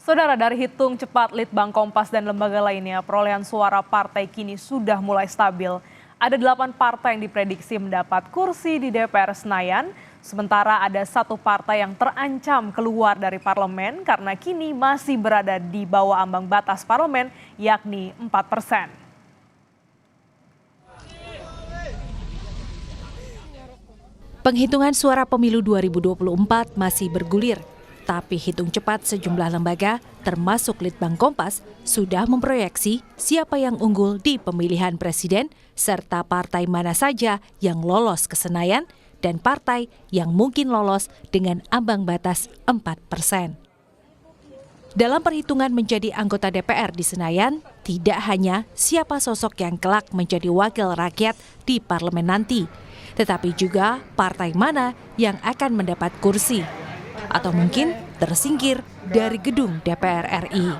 Saudara, dari hitung cepat Litbang Kompas dan lembaga lainnya, perolehan suara partai kini sudah mulai stabil. Ada 8 partai yang diprediksi mendapat kursi di DPR Senayan, sementara ada 1 partai yang terancam keluar dari parlemen karena kini masih berada di bawah ambang batas parlemen, yakni 4%. Penghitungan suara pemilu 2024 masih bergulir. Tapi hitung cepat sejumlah lembaga, termasuk Litbang Kompas, sudah memproyeksi siapa yang unggul di pemilihan presiden, serta partai mana saja yang lolos ke Senayan, dan partai yang mungkin lolos dengan ambang batas 4%. Dalam perhitungan menjadi anggota DPR di Senayan, tidak hanya siapa sosok yang kelak menjadi wakil rakyat di parlemen nanti, tetapi juga partai mana yang akan mendapat kursi atau mungkin tersingkir dari gedung DPR RI.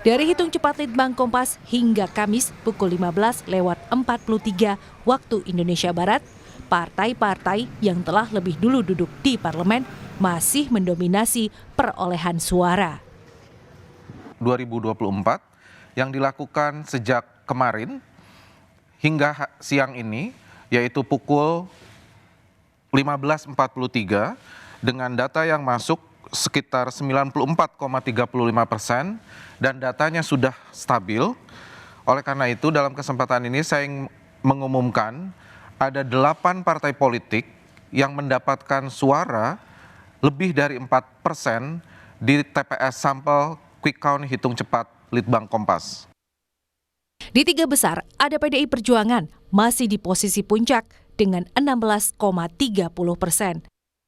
Dari hitung cepat Litbang Kompas hingga Kamis pukul 15:43 waktu Indonesia Barat, partai-partai yang telah lebih dulu duduk di parlemen masih mendominasi perolehan suara. 2024 yang dilakukan sejak kemarin hingga siang ini, yaitu pukul 15:43, dengan data yang masuk sekitar 94,35% dan datanya sudah stabil. Oleh karena itu, dalam kesempatan ini saya ingin mengumumkan ada 8 partai politik yang mendapatkan suara lebih dari 4% di TPS sampel quick count hitung cepat Litbang Kompas. Di 3 besar, ada PDI Perjuangan masih di posisi puncak dengan 16,30%.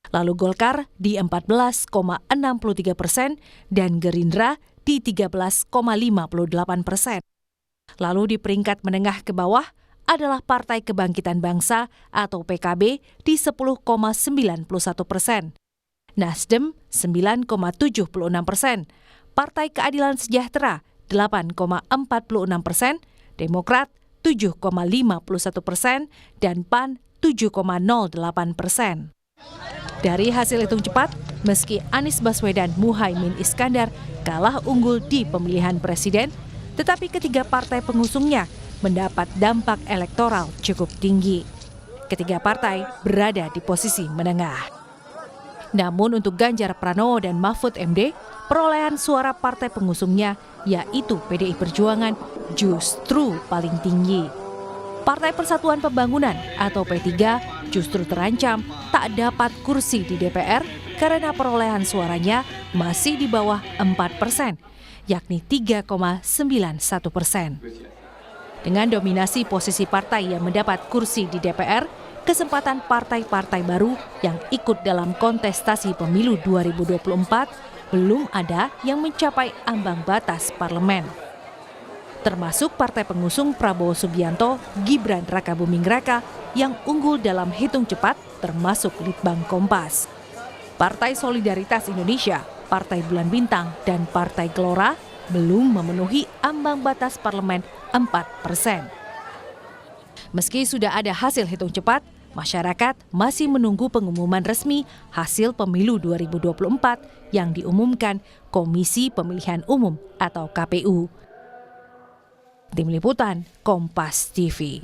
Lalu Golkar di 14,63% dan Gerindra di 13,58%. Lalu di peringkat menengah ke bawah adalah Partai Kebangkitan Bangsa atau PKB di 10,91%. Nasdem 9,76%, Partai Keadilan Sejahtera 8,46%, Demokrat 7,51%, dan PAN 7,08%. Dari hasil hitung cepat, meski Anies Baswedan Muhaimin Iskandar kalah unggul di pemilihan presiden, tetapi ketiga partai pengusungnya mendapat dampak elektoral cukup tinggi. Ketiga partai berada di posisi menengah. Namun untuk Ganjar Pranowo dan Mahfud MD, perolehan suara partai pengusungnya, yaitu PDI Perjuangan, justru paling tinggi. Partai Persatuan Pembangunan atau P3 justru terancam tak dapat kursi di DPR karena perolehan suaranya masih di bawah 4%, yakni 3,91%. Dengan dominasi posisi partai yang mendapat kursi di DPR, kesempatan partai-partai baru yang ikut dalam kontestasi pemilu 2024 belum ada yang mencapai ambang batas parlemen. Termasuk partai pengusung Prabowo Subianto, Gibran Rakabuming Raka yang unggul dalam hitung cepat termasuk Litbang Kompas. Partai Solidaritas Indonesia, Partai Bulan Bintang, dan Partai Gelora belum memenuhi ambang batas parlemen 4%. Meski sudah ada hasil hitung cepat, masyarakat masih menunggu pengumuman resmi hasil pemilu 2024 yang diumumkan Komisi Pemilihan Umum atau KPU. Tim Liputan Kompas TV.